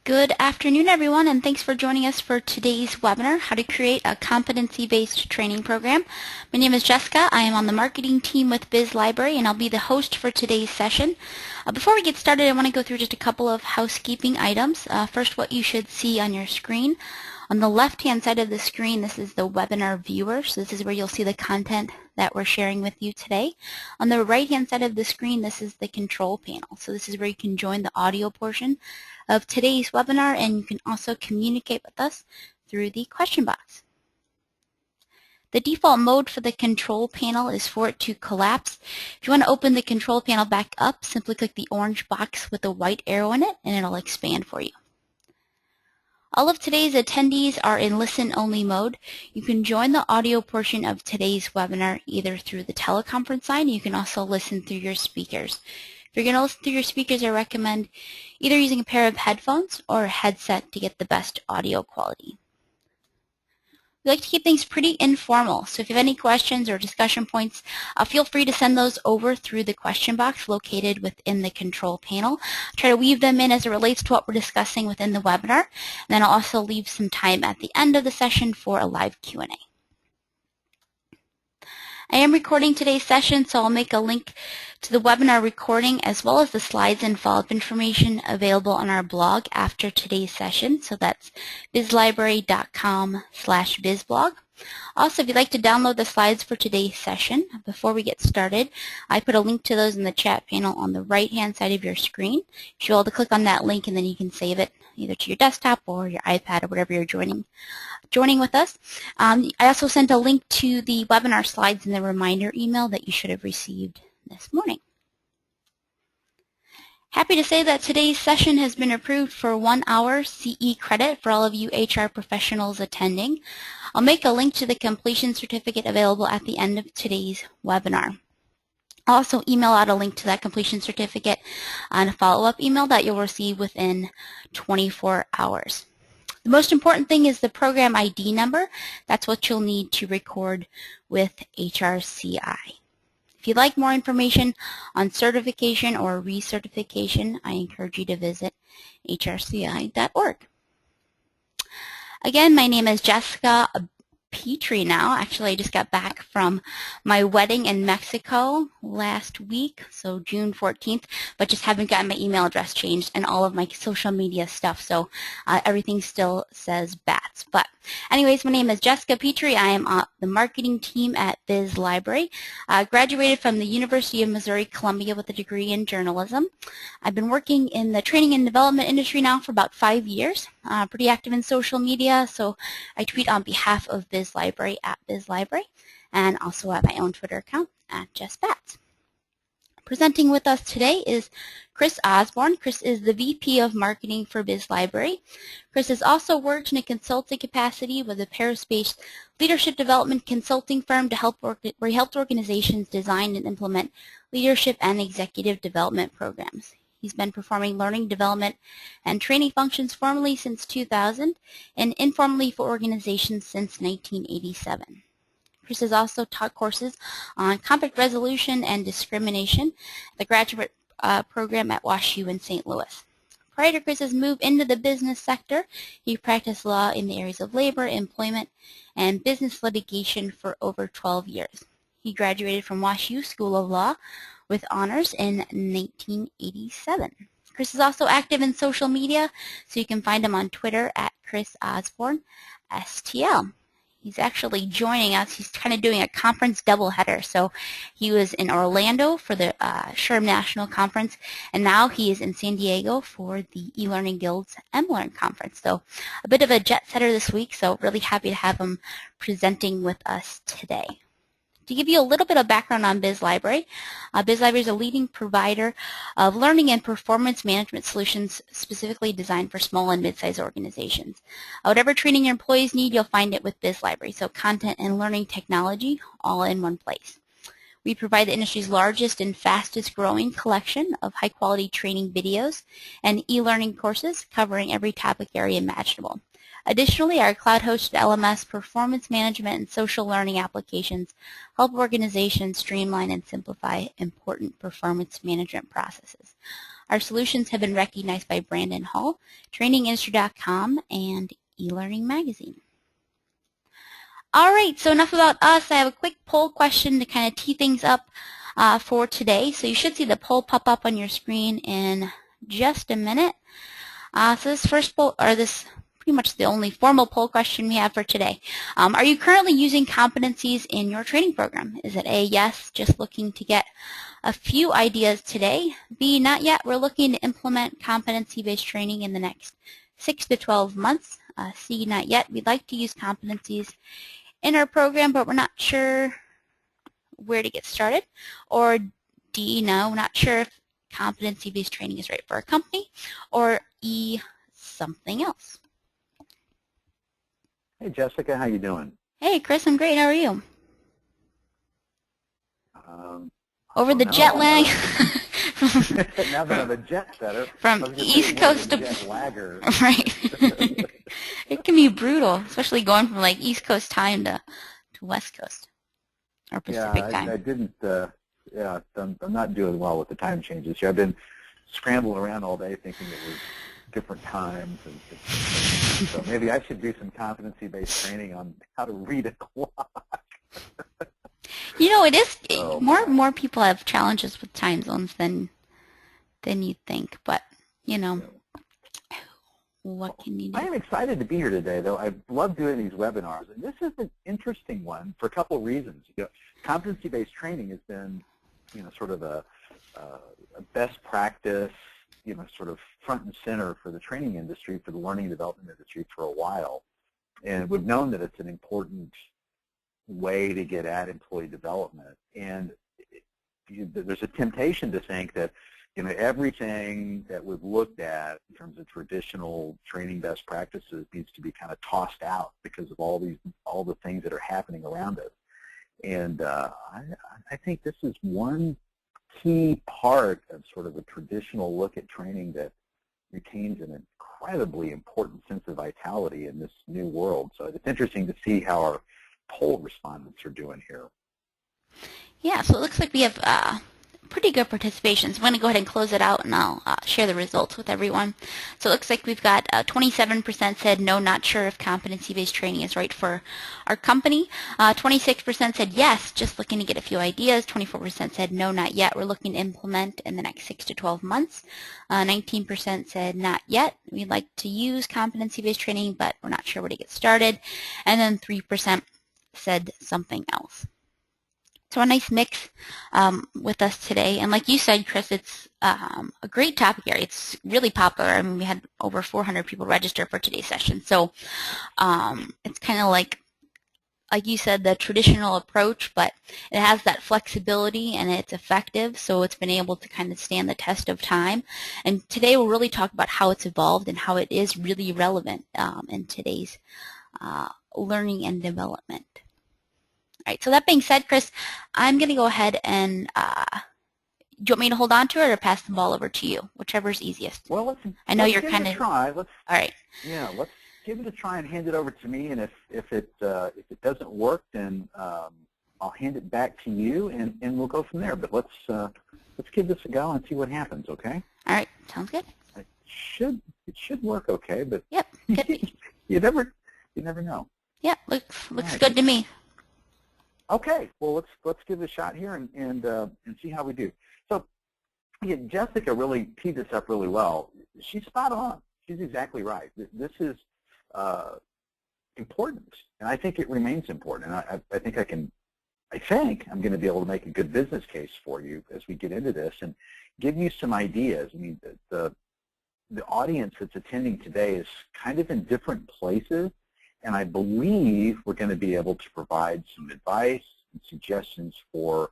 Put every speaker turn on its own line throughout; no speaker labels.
Good afternoon, everyone, and thanks for joining us for today's webinar, How to Create a Competency-Based Training Program. My name is Jessica. I am on the marketing team with Biz Library, and I'll be the host for today's session. Before we get started, I want to go through just a couple of housekeeping items. First, what you should see on your screen. On the left-hand side of the screen, this is the webinar viewer, so this is where you'll see the content that we're sharing with you today. On the right-hand side of the screen, this is the control panel, so this is where you can join the audio portion of today's webinar, and you can also communicate with us through the question box. The default mode for the control panel is for it to collapse. If you want to open the control panel back up, simply click the orange box with the white arrow in it, and it'll expand for you. All of today's attendees are in listen-only mode. You can join the audio portion of today's webinar either through the teleconference line. You can also listen through your speakers. If you're going to listen through your speakers, I recommend either using a pair of headphones or a headset to get the best audio quality. We like to keep things pretty informal, so if you have any questions or discussion points, feel free to send those over through the question box located within the control panel. Try to weave them in as it relates to what we're discussing within the webinar, and then I'll also leave some time at the end of the session for a live Q&A. I am recording today's session, so I'll make a link to the webinar recording as well as the slides and follow-up information available on our blog after today's session. So that's bizlibrary.com/bizblog. Also, if you'd like to download the slides for today's session, before we get started, I put a link to those in the chat panel on the right-hand side of your screen. You should be able to click on that link and then you can save it either to your desktop or your iPad or whatever you're joining with us. I also sent a link to the webinar slides in the reminder email that you should have received this morning. Happy to say that today's session has been approved for 1 hour CE credit for all of you HR professionals attending. I'll make a link to the completion certificate available at the end of today's webinar. I'll also email out a link to that completion certificate on a follow-up email that you'll receive within 24 hours. The most important thing is the program ID number. That's what you'll need to record with HRCI. If you'd like more information on certification or recertification, I encourage you to visit hrci.org. Again, my name is Jessica Petrie now. Actually, I just got back from my wedding in Mexico last week, so June 14th, but just haven't gotten my email address changed and all of my social media stuff, so everything still says Bats. But anyways, my name is Jessica Petrie. I am on the marketing team at Biz Library. I graduated from the University of Missouri-Columbia with a degree in journalism. I've been working in the training and development industry now for about 5 years. Pretty active in social media, so I tweet on behalf of Biz Library at Biz Library, and also at my own Twitter account at JessBats. Presenting with us today is Chris Osborne. Chris is the VP of Marketing for Biz Library. Chris has also worked in a consulting capacity with a Paris-based leadership development consulting firm where he helped organizations design and implement leadership and executive development programs. He's been performing learning, development, and training functions formally since 2000 and informally for organizations since 1987. Chris has also taught courses on conflict resolution and discrimination at the graduate program at WashU in St. Louis. Prior to Chris's move into the business sector, he practiced law in the areas of labor, employment, and business litigation for over 12 years. He graduated from WashU School of Law with honors in 1987. Chris is also active in social media, so you can find him on Twitter at Chris Osborne STL. He's actually joining us. He's kind of doing a conference doubleheader. So he was in Orlando for the SHRM National Conference, and now he is in San Diego for the eLearning Guild's mLearn Conference. So a bit of a jet setter this week, so really happy to have him presenting with us today. To give you a little bit of background on Biz Library, Biz Library is a leading provider of learning and performance management solutions specifically designed for small and mid-sized organizations. Whatever training your employees need, you'll find it with Biz Library, so content and learning technology all in one place. We provide the industry's largest and fastest growing collection of high-quality training videos and e-learning courses covering every topic area imaginable. Additionally, our cloud-hosted LMS performance management and social learning applications help organizations streamline and simplify important performance management processes. Our solutions have been recognized by Brandon Hall, TrainingIndustry.com, and eLearning Magazine. All right, so enough about us. I have a quick poll question to kind of tee things up for today. So you should see the poll pop up on your screen in just a minute. So this first poll, or this pretty much the only formal poll question we have for today. Are you currently using competencies in your training program? Is it A, yes, just looking to get a few ideas today? B, not yet, we're looking to implement competency-based training in the next 6 to 12 months. C, not yet, we'd like to use competencies in our program, but we're not sure where to get started. Or D, no, not sure if competency-based training is right for our company. Or E, something else.
Hey, Jessica, how you doing?
Hey, Chris, I'm great. How are you? Over the jet lag.
Now that I'm a jet setter,
From East Coast to
jet lagger.
Right. It can be brutal, especially going from like East Coast time to West Coast or Pacific time.
I didn't. I'm not doing well with the time changes here. I've been scrambling around all day thinking it was different times, and so maybe I should do some competency-based training on how to read a clock.
You know, it is more people have challenges with time zones than you'd think, but you know, what can you do?
I am excited to be here today, though. I love doing these webinars, and this is an interesting one for a couple of reasons. Competency-based training has been, sort of a best practice, sort of front and center for the training industry, for the learning and development industry for a while, and we've known that it's an important way to get at employee development. And there's a temptation to think that everything that we've looked at in terms of traditional training best practices needs to be kind of tossed out because of all the things that are happening around us. And I think this is one key part of sort of a traditional look at training that retains an incredibly important sense of vitality in this new world. So it's interesting to see how our poll respondents are doing here.
Yeah, so it looks like we have pretty good participation. So I'm going to go ahead and close it out, and I'll share the results with everyone. So it looks like we've got 27% said no, not sure if competency-based training is right for our company. 26% said yes, just looking to get a few ideas. 24% said no, not yet. We're looking to implement in the next 6 to 12 months. 19% said not yet. We'd like to use competency-based training, but we're not sure where to get started. And then 3% said something else. So a nice mix with us today. And like you said, Chris, it's a great topic area. It's really popular. I mean, we had over 400 people register for today's session. So it's kind of like you said, the traditional approach, but it has that flexibility and it's effective. So it's been able to kind of stand the test of time. And today we'll really talk about how it's evolved and how it is really relevant in today's learning and development. All right, so that being said, Chris, I'm going to go ahead and, do you want me to hold on to it or pass the ball over to you? Whichever is easiest.
Well,
I know you're kind of.
Try.
All right.
Yeah, let's give it a try and hand it over to me. And if it doesn't work, then I'll hand it back to you, and we'll go from there. But let's give this a go and see what happens. Okay?
All right, sounds good.
It should work okay, but
yep, good.
you never know.
Yep, looks
right.
Good to me.
Okay, well let's give it a shot here and see how we do. So again, Jessica really teed this up really well. She's spot on. She's exactly right. This is important, and I think it remains important. And I think I'm going to be able to make a good business case for you as we get into this and give you some ideas. I mean, the audience that's attending today is kind of in different places. And I believe we're going to be able to provide some advice and suggestions for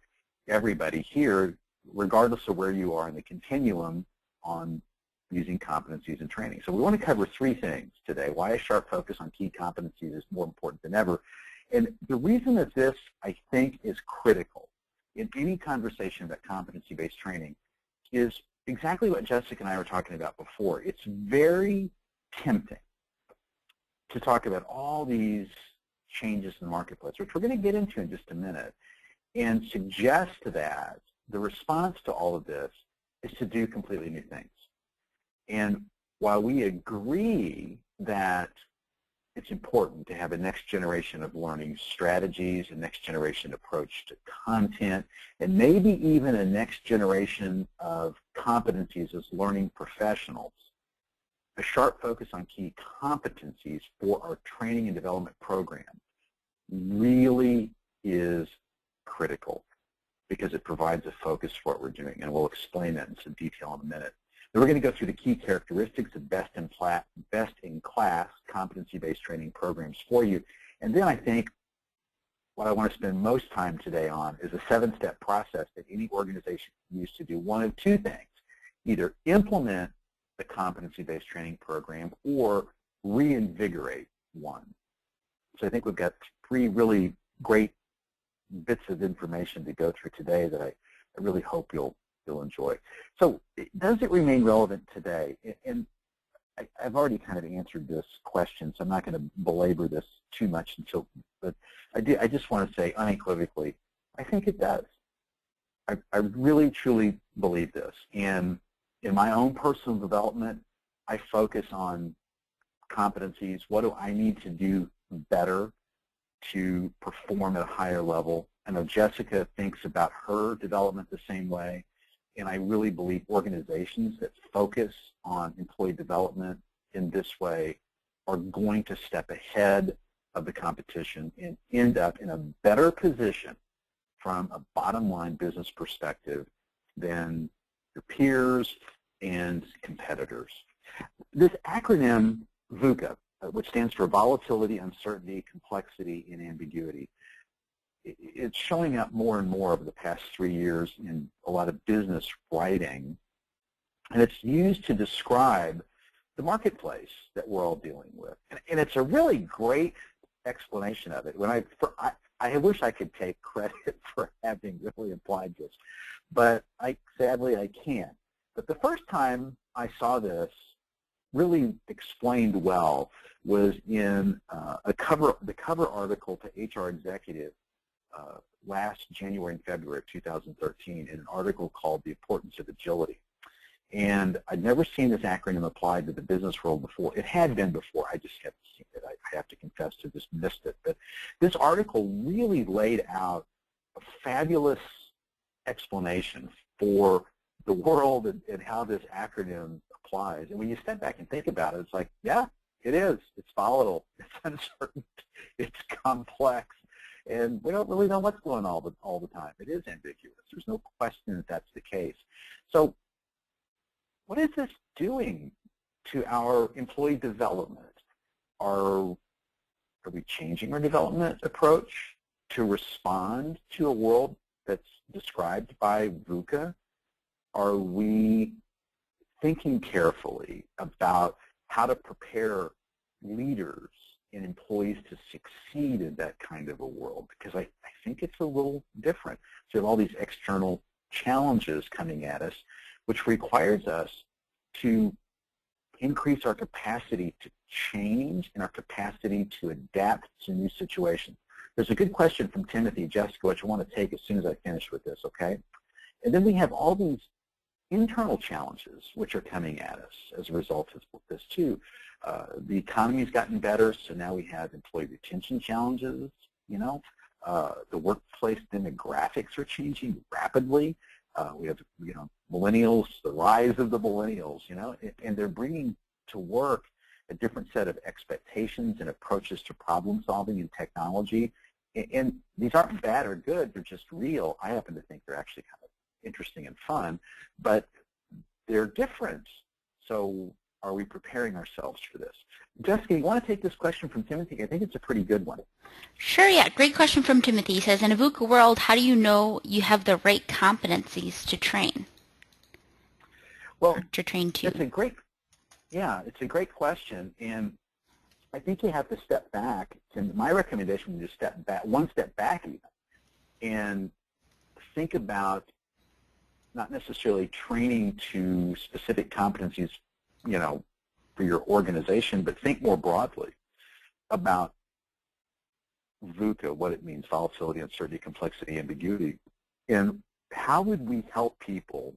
everybody here, regardless of where you are in the continuum on using competencies and training. So we want to cover 3 things today. Why a sharp focus on key competencies is more important than ever. And the reason that this, I think, is critical in any conversation about competency-based training is exactly what Jessica and I were talking about before. It's very tempting to talk about all these changes in the marketplace, which we're going to get into in just a minute, and suggest that the response to all of this is to do completely new things. And while we agree that it's important to have a next generation of learning strategies, a next generation approach to content, and maybe even a next generation of competencies as learning professionals, a sharp focus on key competencies for our training and development program really is critical because it provides a focus for what we're doing, and we'll explain that in some detail in a minute. Then we're going to go through the key characteristics of best-in-class competency-based training programs for you. And then I think what I want to spend most time today on is a 7-step process that any organization can use to do one of two things: either implement the competency-based training program or reinvigorate one. So I think we've got 3 really great bits of information to go through today that I really hope you'll enjoy. So does it remain relevant today? And I've already kind of answered this question, so I'm not going to belabor this too much but I just want to say unequivocally, I think it does. I really, truly believe this. And in my own personal development, I focus on competencies. What do I need to do better to perform at a higher level? I know Jessica thinks about her development the same way. And I really believe organizations that focus on employee development in this way are going to step ahead of the competition and end up in a better position from a bottom-line business perspective than your peers and competitors. This acronym VUCA, which stands for volatility, uncertainty, complexity, and ambiguity, it's showing up more and more over the past 3 years in a lot of business writing, and it's used to describe the marketplace that we're all dealing with. And it's a really great explanation of it. I wish I could take credit for having really applied this, but sadly I can't. But the first time I saw this really explained well was in the cover article to HR Executive last January and February of 2013 in an article called The Importance of Agility. And I'd never seen this acronym applied to the business world before. It had been before, I just haven't seen it. I have to confess to just missed it. But this article really laid out a fabulous explanation for the world and how this acronym applies. And when you step back and think about it, it's like, yeah, it is. It's volatile. It's uncertain. It's complex. And we don't really know what's going on all the time. It is ambiguous. There's no question that that's the case. So what is this doing to our employee development? Are we changing our development approach to respond to a world that's described by VUCA? Are we thinking carefully about how to prepare leaders and employees to succeed in that kind of a world? Because I think it's a little different. So you have all these external challenges coming at us, which requires us to increase our capacity to change and our capacity to adapt to new situations. There's a good question from Timothy, Jessica, which I want to take as soon as I finish with this, okay? And then we have all these internal challenges which are coming at us as a result of this too. The economy's gotten better, so now we have employee retention challenges, you know. The workplace demographics are changing rapidly. We have, you know, millennials, the rise of the millennials, you know, and they're bringing to work a different set of expectations and approaches to problem solving and technology. And these aren't bad or good, they're just real. I happen to think they're actually kind of interesting and fun, but they're different. So are we preparing ourselves for this? Jessica, you want to take this question from Timothy? I think it's a pretty good one.
Sure, yeah. Great question from Timothy. He says, in a VUCA world, how do you know you have the right competencies to train?
Well,
or to train to?
It's a great question. And I think you have to step back. And my recommendation is to step back, one step back even, and think about not necessarily training to specific competencies, you know, for your organization, but think more broadly about VUCA, what it means, volatility, uncertainty, complexity, ambiguity, and how would we help people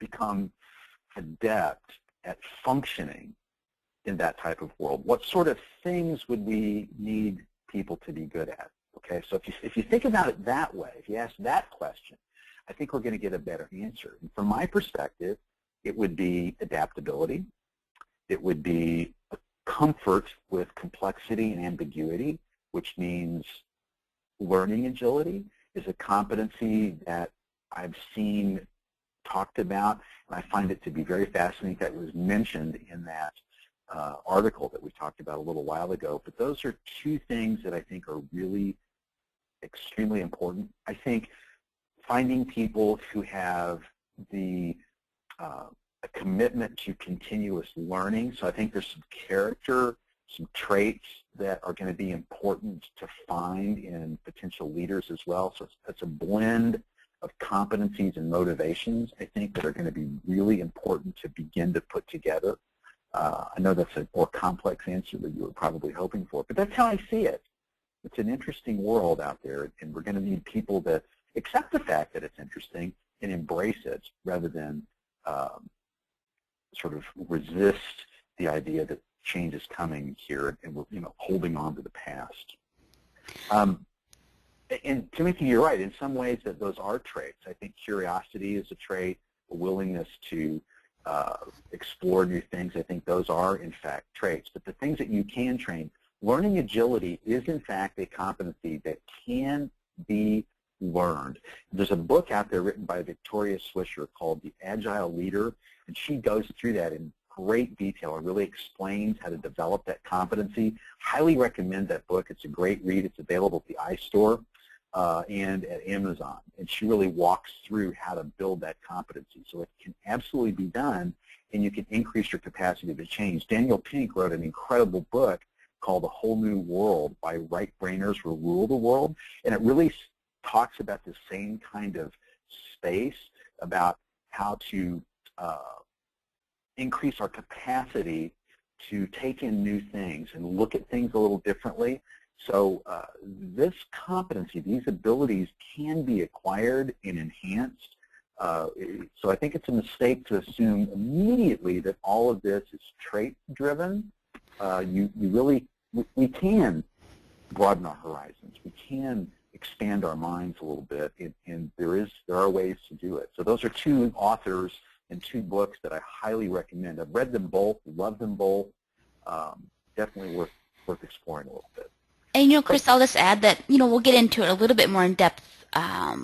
become adept at functioning in that type of world? What sort of things would we need people to be good at? Okay, so if you think about it that way, if you ask that question, I think we're going to get a better answer. And from my perspective, it would be adaptability. It would be a comfort with complexity and ambiguity, which means learning agility is a competency that I've seen talked about, and I find it to be very fascinating that it was mentioned in that article that we talked about a little while ago. But those are two things that I think are really extremely important. I think finding people who have the a commitment to continuous learning. So I think there's some character, some traits that are going to be important to find in potential leaders as well. So it's a blend of competencies and motivations, I think, that are going to be really important to begin to put together. I know that's a more complex answer than you were probably hoping for, but that's how I see it. It's an interesting world out there, and we're going to need people that accept the fact that it's interesting and embrace it rather than sort of resist the idea that change is coming here and we're holding on to the past. And Timothy, you're right. In some ways, that those are traits. I think curiosity is a trait, a willingness to explore new things. I think those are, in fact, traits. But the things that you can train, learning agility is, in fact, a competency that can be learned. There's a book out there written by Victoria Swisher called The Agile Leader, and she goes through that in great detail and really explains how to develop that competency. Highly recommend that book. It's a great read. It's available at the iStore and at Amazon. And she really walks through how to build that competency. So it can absolutely be done, and you can increase your capacity to change. Daniel Pink wrote an incredible book called A Whole New World, Why Right Brainers Will Rule the World. And it really talks about the same kind of space, about how to increase our capacity to take in new things and look at things a little differently. So this competency, these abilities can be acquired and enhanced. So I think it's a mistake to assume immediately that all of this is trait-driven. We can broaden our horizons. We can expand our minds a little bit, and there are ways to do it. So those are two authors and two books that I highly recommend. I've read them both, love them both. Definitely worth exploring a little bit.
And Chris, I'll just add that we'll get into it a little bit more in depth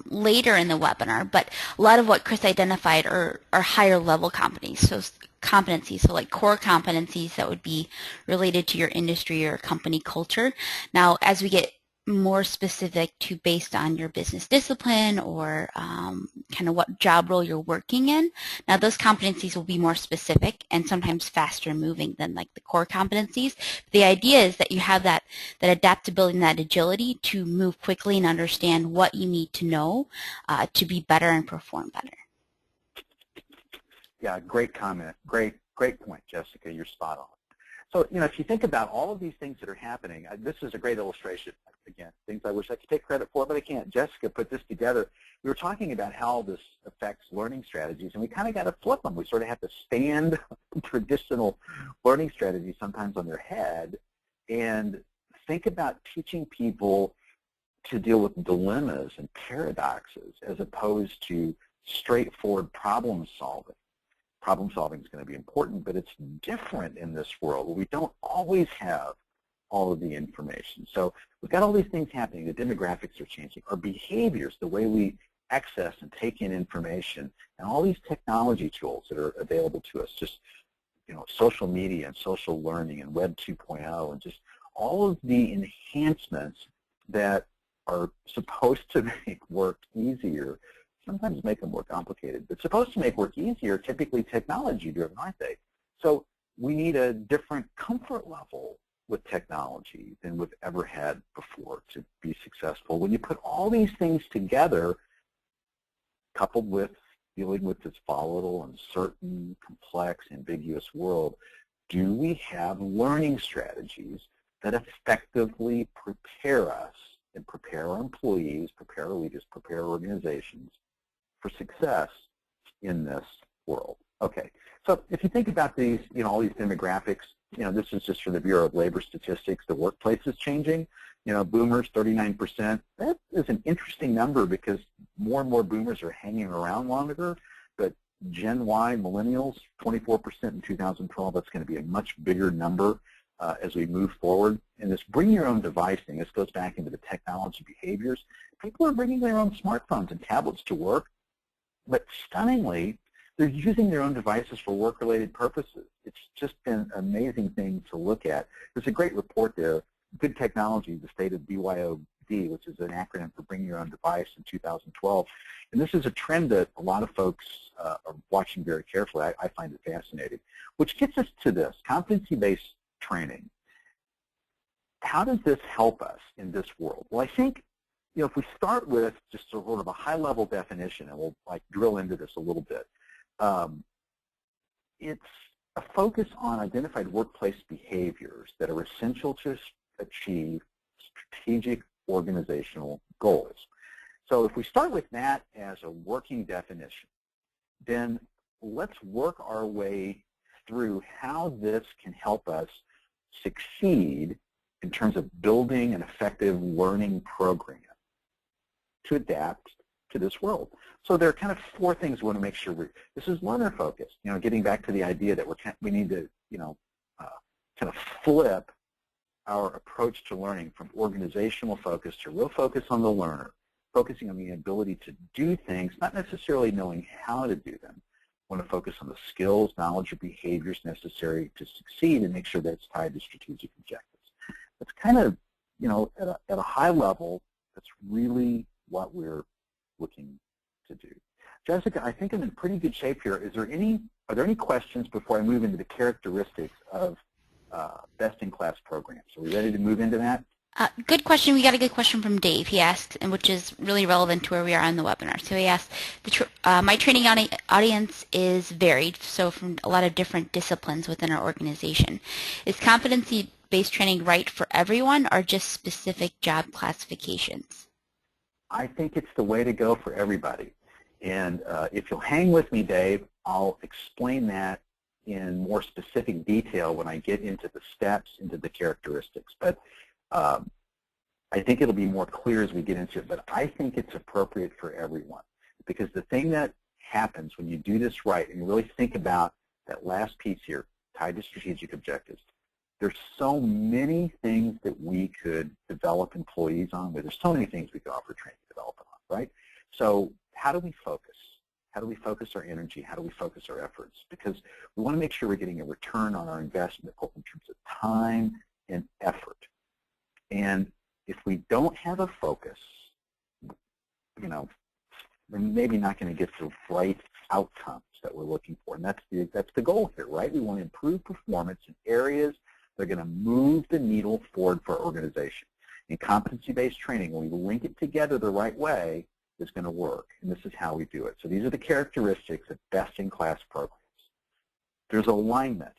later in the webinar. But a lot of what Chris identified are higher level competencies, so like core competencies that would be related to your industry or company culture. Now, as we get more specific to based on your business discipline or kind of what job role you're working in. Now those competencies will be more specific and sometimes faster moving than like the core competencies. The idea is that you have that adaptability and that agility to move quickly and understand what you need to know to be better and perform better.
Yeah, great comment. Great point, Jessica. You're spot on. So, if you think about all of these things that are happening, this is a great illustration. Again, things I wish I could take credit for, but I can't. Jessica put this together. We were talking about how this affects learning strategies, and we kind of got to flip them. We sort of have to stand traditional learning strategies sometimes on their head and think about teaching people to deal with dilemmas and paradoxes as opposed to straightforward problem solving. Problem solving is going to be important, but it's different in this world where we don't always have all of the information. So we've got all these things happening. The demographics are changing. Our behaviors, the way we access and take in information, and all these technology tools that are available to us, just social media and social learning and Web 2.0 and just all of the enhancements that are supposed to make work easier, sometimes make them more complicated, but supposed to make work easier, typically technology-driven, aren't they? So we need a different comfort level with technology than we've ever had before to be successful. When you put all these things together, coupled with dealing with this volatile, uncertain, complex, ambiguous world, do we have learning strategies that effectively prepare us and prepare our employees, prepare our leaders, prepare our organizations for success in this world. Okay, so if you think about these, all these demographics, this is just for the Bureau of Labor Statistics. The workplace is changing. Boomers, 39%. That is an interesting number because more and more boomers are hanging around longer. But Gen Y, millennials, 24% in 2012. That's going to be a much bigger number as we move forward. And this bring your own device thing, this goes back into the technology behaviors. People are bringing their own smartphones and tablets to work, but stunningly, they're using their own devices for work-related purposes. It's just been an amazing thing to look at. There's a great report there, Good Technology, the State of BYOD, which is an acronym for Bring Your Own Device in 2012. And this is a trend that a lot of folks are watching very carefully. I find it fascinating, which gets us to this, competency-based training. How does this help us in this world? Well, I think, if we start with just sort of a high-level definition, and we'll drill into this a little bit, it's a focus on identified workplace behaviors that are essential to achieve strategic organizational goals. So if we start with that as a working definition, then let's work our way through how this can help us succeed in terms of building an effective learning program to adapt to this world. So there are kind of four things we want to make sure this is learner focused. Getting back to the idea that we need to, kind of flip our approach to learning from organizational focus to real focus on the learner, focusing on the ability to do things, not necessarily knowing how to do them. We want to focus on the skills, knowledge, or behaviors necessary to succeed and make sure that it's tied to strategic objectives. It's kind of, at a high level, that's really what we're looking to do. Jessica, I think I'm in pretty good shape here. Are there any questions before I move into the characteristics of best-in-class programs? Are we ready to move into that?
Good question. We got a good question from Dave. He asked, and which is really relevant to where we are on the webinar. So he asked, my training audience is varied, so from a lot of different disciplines within our organization. Is competency-based training right for everyone or just specific job classifications?
I think it's the way to go for everybody. And if you'll hang with me, Dave, I'll explain that in more specific detail when I get into the steps, into the characteristics. But I think it'll be more clear as we get into it. But I think it's appropriate for everyone. Because the thing that happens when you do this right and you really think about that last piece here, tied to strategic objectives, there's so many things that we could develop employees on. There's so many things we could offer training development on, right? So how do we focus? How do we focus our energy? How do we focus our efforts? Because we want to make sure we're getting a return on our investment, both in terms of time and effort. And if we don't have a focus, we're maybe not going to get the right outcomes that we're looking for. And that's the goal here, right? We want to improve performance in areas that are going to move the needle forward for our organization. And competency-based training, when we link it together the right way, is going to work. And this is how we do it. So these are the characteristics of best-in-class programs. There's alignment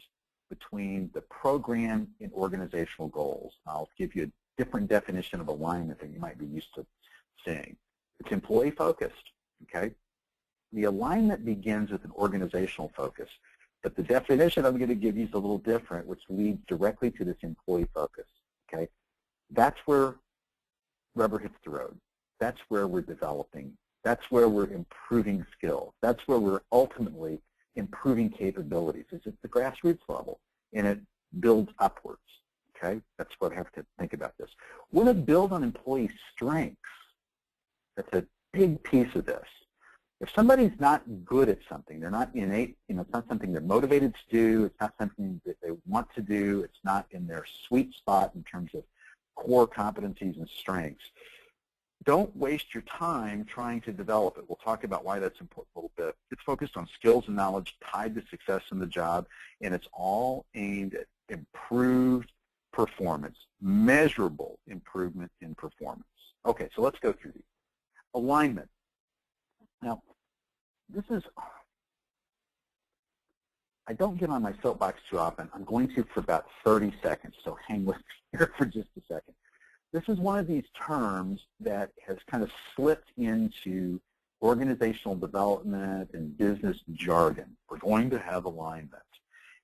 between the program and organizational goals. I'll give you a different definition of alignment than you might be used to seeing. It's employee-focused, okay? The alignment begins with an organizational focus, but the definition I'm going to give you is a little different, which leads directly to this employee focus, okay? That's where rubber hits the road. That's where we're developing. That's where we're improving skills. That's where we're ultimately improving capabilities. It's at the grassroots level, and it builds upwards, okay? That's what I have to think about this. We want to build on employee strengths. That's a big piece of this. If somebody's not good at something, they're not innate, it's not something they're motivated to do, it's not something that they want to do, it's not in their sweet spot in terms of core competencies and strengths, don't waste your time trying to develop it. We'll talk about why that's important a little bit. It's focused on skills and knowledge tied to success in the job, and it's all aimed at improved performance, measurable improvement in performance. Okay, so let's go through these. Alignment. Now, I don't get on my soapbox too often. I'm going to for about 30 seconds, so hang with me here for just a second. This is one of these terms that has kind of slipped into organizational development and business jargon. We're going to have alignment.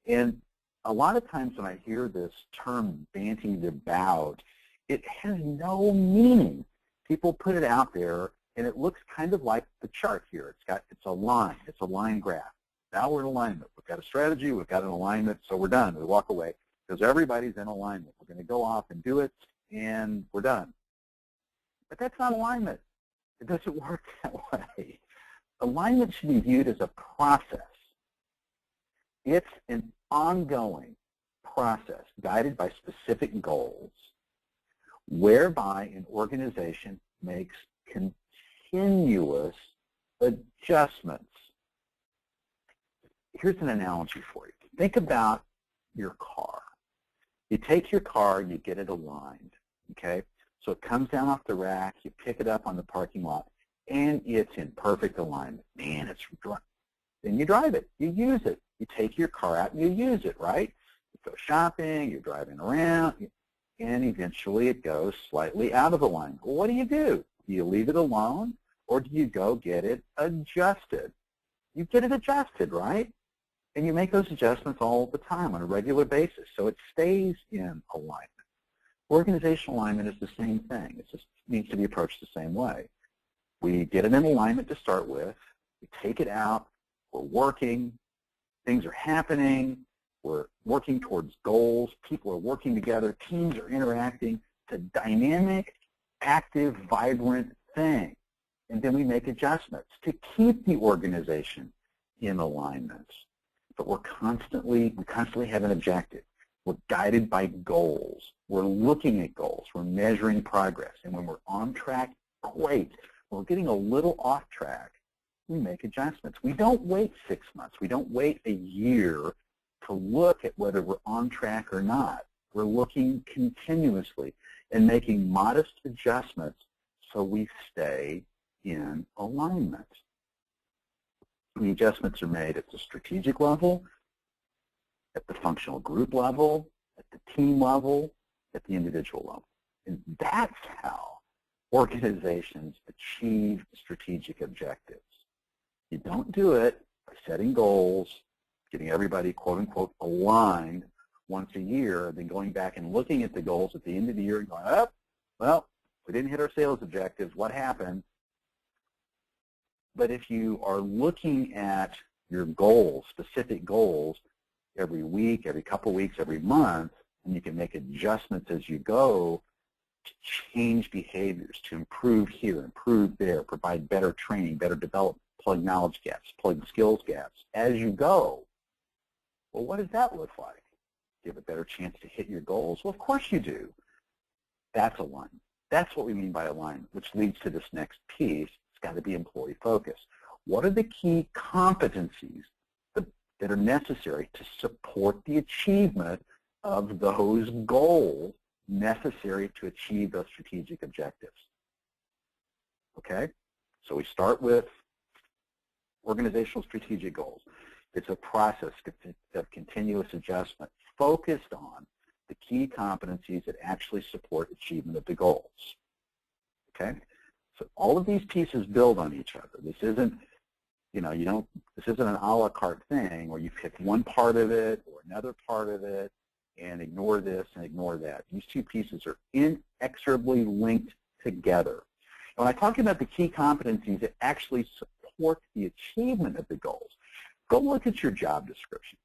And a lot of times when I hear this term bantied about, it has no meaning. People put it out there, and it looks kind of like the chart here. It's a line. It's a line graph. Now we're in alignment. We've got a strategy. We've got an alignment, so we're done. We walk away because everybody's in alignment. We're going to go off and do it, and we're done. But that's not alignment. It doesn't work that way. Alignment should be viewed as a process. It's an ongoing process guided by specific goals whereby an organization makes continuous adjustments. Here's an analogy for you. Think about your car. You take your car, you get it aligned, okay? So it comes down off the rack, you pick it up on the parking lot, and it's in perfect alignment. Man, it's dry. Then you drive it, you use it. You take your car out and you use it, right? You go shopping, you're driving around, and eventually it goes slightly out of alignment. Well, what do? Do you leave it alone, or do you go get it adjusted? You get it adjusted, right? And you make those adjustments all the time on a regular basis, so it stays in alignment. Organizational alignment is the same thing. It just needs to be approached the same way. We get it in alignment to start with. We take it out. We're working. Things are happening. We're working towards goals. People are working together. Teams are interacting. It's a dynamic, active, vibrant thing. And then we make adjustments to keep the organization in alignment. But we constantly have an objective. We're guided by goals. We're looking at goals. We're measuring progress. And when we're on track, great. When we're getting a little off track, we make adjustments. We don't wait 6 months. We don't wait a year to look at whether we're on track or not. We're looking continuously and making modest adjustments so we stay in alignment. The adjustments are made at the strategic level, at the functional group level, at the team level, at the individual level. And that's how organizations achieve strategic objectives. You don't do it by setting goals, getting everybody, quote unquote, aligned once a year, then going back and looking at the goals at the end of the year and going, oh, well, we didn't hit our sales objectives. What happened? But if you are looking at your goals, specific goals, every week, every couple of weeks, every month, and you can make adjustments as you go to change behaviors, to improve here, improve there, provide better training, better development, plug knowledge gaps, plug skills gaps as you go. Well, what does that look like? Do you have a better chance to hit your goals? Well, of course you do. That's alignment. That's what we mean by alignment, which leads to this next piece. It's got to be employee focused. What are the key competencies that are necessary to support the achievement of those goals necessary to achieve those strategic objectives? Okay? So we start with organizational strategic goals. It's a process of continuous adjustment focused on the key competencies that actually support achievement of the goals. Okay? So all of these pieces build on each other. This isn't, this isn't an a la carte thing where you pick one part of it or another part of it and ignore this and ignore that. These two pieces are inexorably linked together. And when I talk about the key competencies that actually support the achievement of the goals, go look at your job description.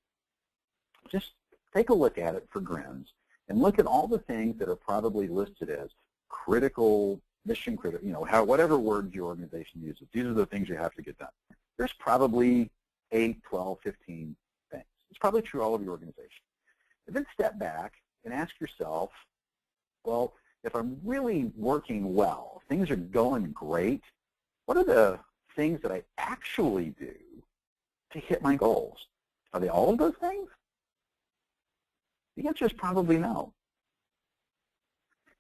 Just take a look at it for grins and look at all the things that are probably listed as critical, mission critical, whatever words your organization uses. These are the things you have to get done. There's probably 8, 12, 15 things. It's probably true all of your organization. And then step back and ask yourself, well, if I'm really working well, things are going great, what are the things that I actually do to hit my goals? Are they all of those things? The answer is probably no.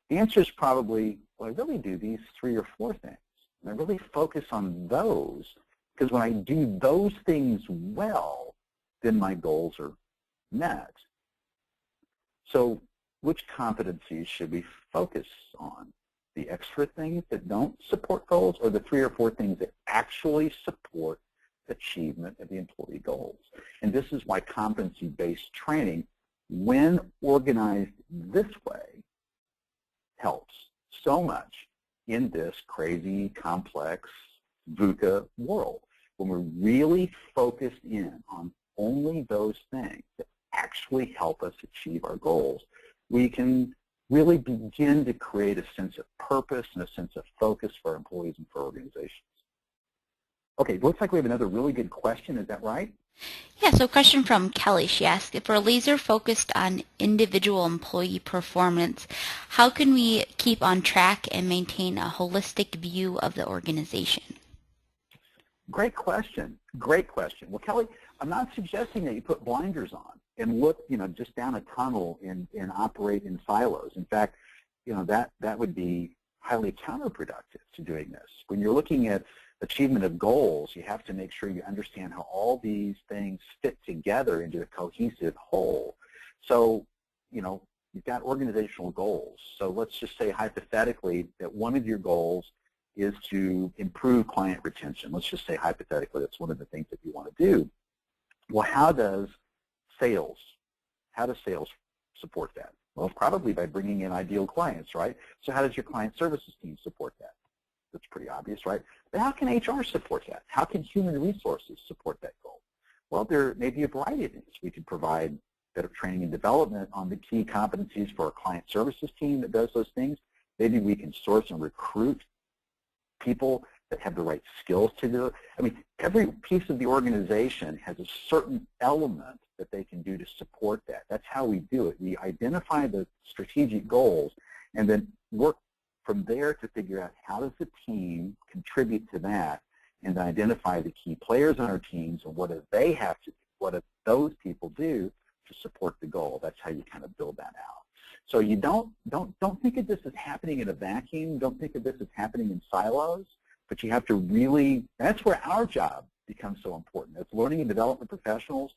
The answer is probably, well, I really do these 3 or 4 things. And I really focus on those because when I do those things well, then my goals are met. So which competencies should we focus on? the extra things that don't support goals, or the 3 or 4 things that actually support achievement of the employee goals. And this is why competency-based training, when organized this way, helps so much in this crazy, complex VUCA world. When we're really focused in on only those things that actually help us achieve our goals, we can really begin to create a sense of purpose and a sense of focus for our employees and for organizations. Okay, it looks like we have another really good question. Is that right?
Yeah, so a question from Kelly. She asked, if we're laser focused on individual employee performance, how can we keep on track and maintain a holistic view of the organization?
Great question. Great question. Well, Kelly, I'm not suggesting that you put blinders on and look, just down a tunnel and operate in silos. In fact, that would be highly counterproductive to doing this. When you're looking at achievement of goals, you have to make sure you understand how all these things fit together into a cohesive whole. So, you've got organizational goals. So let's just say hypothetically that one of your goals is to improve client retention. Let's just say hypothetically that's one of the things that you want to do. Well, how does sales support that? Well, probably by bringing in ideal clients, right? So how does your client services team support that? That's pretty obvious, right? But how can HR support that? How can human resources support that goal? Well, there may be a variety of things. We could provide better training and development on the key competencies for our client services team that does those things. Maybe we can source and recruit people that have the right skills to do it. I mean, every piece of the organization has a certain element that they can do to support that. That's how we do it. We identify the strategic goals and then work from there to figure out how does the team contribute to that, and identify the key players on our teams and what do they have to do, what do those people do to support the goal. That's how you kind of build that out. So you don't think of this as happening in a vacuum. Don't think of this as happening in silos, but you have to really, that's where our job becomes so important. As learning and development professionals,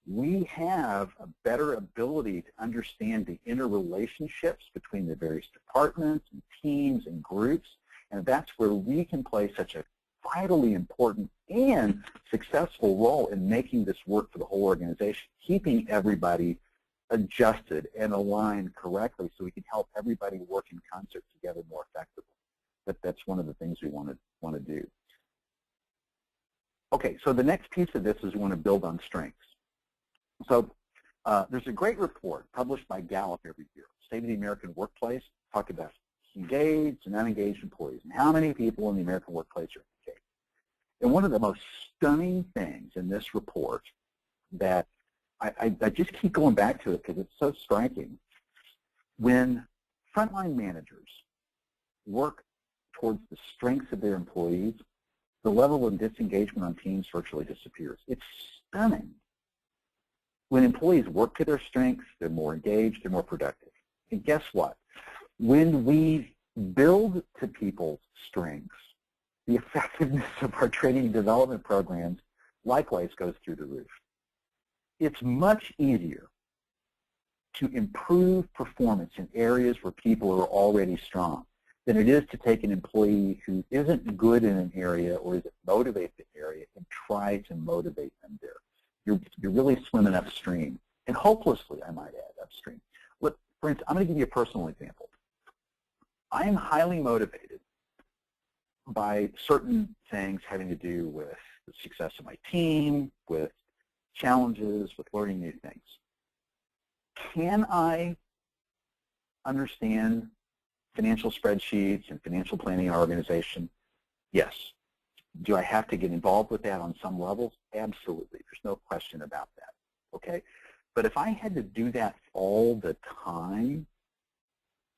we have a better ability to understand the interrelationships between the various departments and teams and groups, and that's where we can play such a vitally important and successful role in making this work for the whole organization, keeping everybody adjusted and aligned correctly so we can help everybody work in concert together more effectively. That's one of the things we want to do. Okay, so the next piece of this is we want to build on strengths. So there's a great report published by Gallup every year, State of the American Workplace, talk about engaged and unengaged employees and how many people in the American workplace are engaged. And one of the most stunning things in this report that I just keep going back to it because it's so striking, when frontline managers work towards the strengths of their employees, the level of disengagement on teams virtually disappears. It's stunning. When employees work to their strengths, they're more engaged, they're more productive. And guess what? When we build to people's strengths, the effectiveness of our training and development programs likewise goes through the roof. It's much easier to improve performance in areas where people are already strong than it is to take an employee who isn't good in an area or isn't motivated in an area and try to motivate them there. You're really swimming upstream, and hopelessly, I might add, upstream. Look, for instance, I'm going to give you a personal example. I am highly motivated by certain things having to do with the success of my team, with challenges, with learning new things. Can I understand financial spreadsheets and financial planning in our organization? Yes. Do I have to get involved with that on some levels? Absolutely. There's no question about that. Okay? But if I had to do that all the time,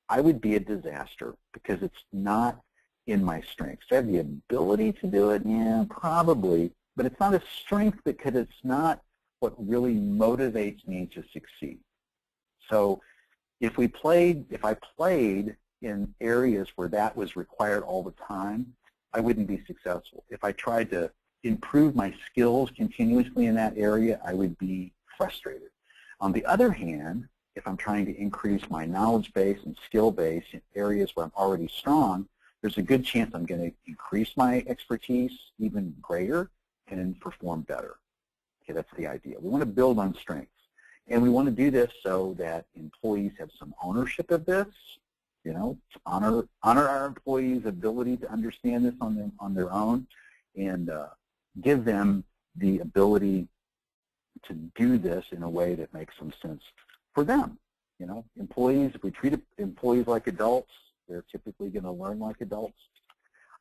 I would be a disaster because it's not in my strengths. Do I have the ability to do it? Yeah, probably. But it's not a strength because it's not what really motivates me to succeed. So if I played in areas where that was required all the time, I wouldn't be successful. If I tried to improve my skills continuously in that area, I would be frustrated. On the other hand, if I'm trying to increase my knowledge base and skill base in areas where I'm already strong, there's a good chance I'm going to increase my expertise even greater and perform better. Okay, that's the idea. We want to build on strengths. And we want to do this so that employees have some ownership of this. You know, honor our employees' ability to understand this on their own, and give them the ability to do this in a way that makes some sense for them. You know, employees, if we treat employees like adults, they're typically going to learn like adults.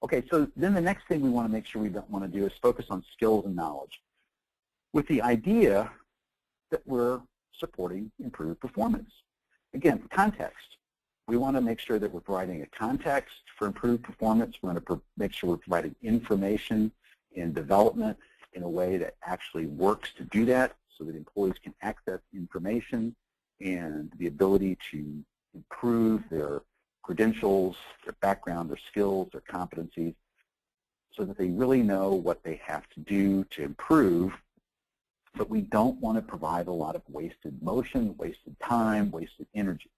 Okay, so then the next thing we want to make sure we don't want to do is focus on skills and knowledge, with the idea that we're supporting improved performance. Again, context. We want to make sure that we're providing a context for improved performance. We want to make sure we're providing information and development in a way that actually works to do that, so that employees can access information and the ability to improve their credentials, their background, their skills, their competencies, so that they really know what they have to do to improve. But we don't want to provide a lot of wasted motion, wasted time, wasted energy.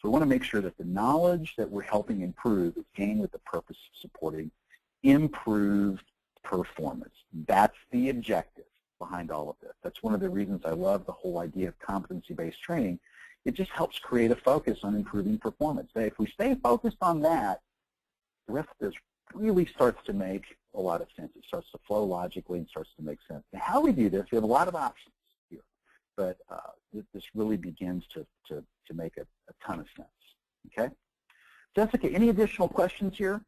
So we want to make sure that the knowledge that we're helping improve is gained with the purpose of supporting improved performance. That's the objective behind all of this. That's one of the reasons I love the whole idea of competency-based training. It just helps create a focus on improving performance. If we stay focused on that, the rest of this really starts to make a lot of sense. It starts to flow logically and starts to make sense. Now, how we do this, we have a lot of options here, but this really begins to make a ton of sense. Okay? Jessica, any additional questions here?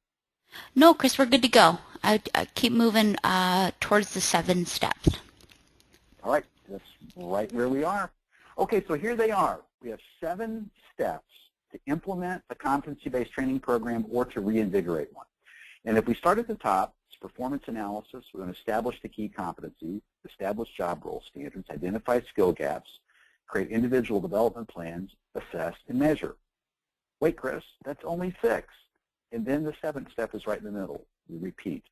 No, Chris, we're good to go. I keep moving towards the 7 steps.
All right, that's right where we are. Okay, so here they are. We have 7 steps to implement a competency-based training program or to reinvigorate one. And if we start at the top, it's performance analysis. We're going to establish the key competencies, establish job role standards, identify skill gaps, create individual development plans, assess, and measure. Wait, Chris, that's only 6. And then the 7th step is right in the middle. We repeat.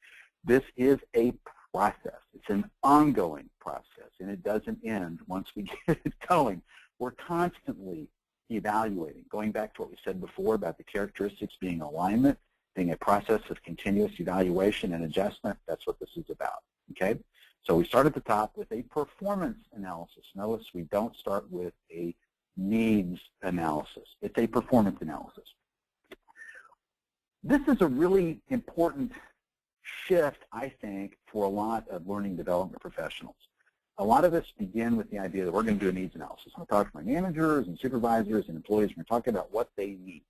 This is a process. It's an ongoing process, and it doesn't end once we get it going. We're constantly evaluating, going back to what we said before about the characteristics being alignment, being a process of continuous evaluation and adjustment. That's what this is about, okay? So we start at the top with a performance analysis. Notice we don't start with a needs analysis. It's a performance analysis. This is a really important shift, I think, for a lot of learning development professionals. A lot of us begin with the idea that we're going to do a needs analysis. I'm going to talk to my managers and supervisors and employees. We're going to talk about what they need.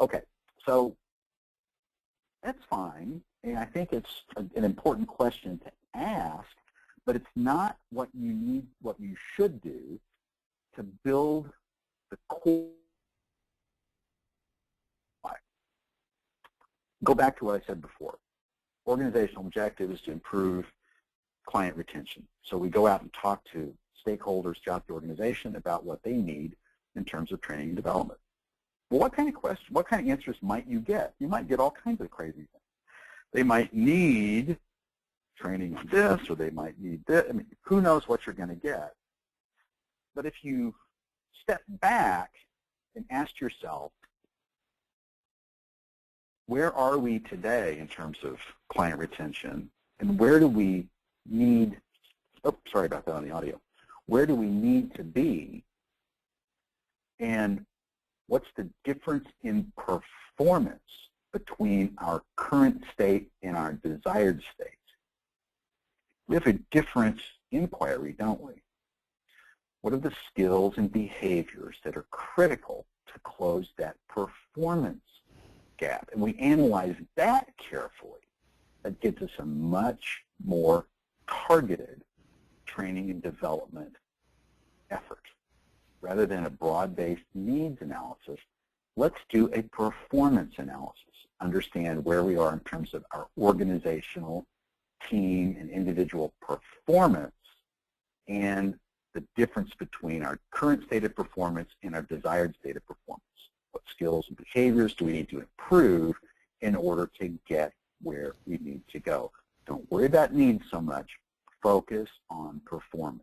Okay, so that's fine, and I think it's an important question to ask, but it's not what you need, what you should do to build the core. Go back to what I said before. Organizational objective is to improve client retention. So we go out and talk to stakeholders throughout the organization about what they need in terms of training and development. Well, what kind of answers might you get? You might get all kinds of crazy things. They might need training on this, or they might need this. I mean, who knows what you're going to get? But if you step back and ask yourself, where are we today in terms of client retention, and where do we need, oh, sorry about that on the audio, where do we need to be, and what's the difference in performance between our current state and our desired state? We have a different inquiry, don't we? What are the skills and behaviors that are critical to close that performance gap? And we analyze that carefully. That gives us a much more targeted training and development effort. Rather than a broad-based needs analysis, let's do a performance analysis. Understand where we are in terms of our organizational, team, and individual performance, and the difference between our current state of performance and our desired state of performance. What skills and behaviors do we need to improve in order to get where we need to go? Don't worry about needs so much. Focus on performance.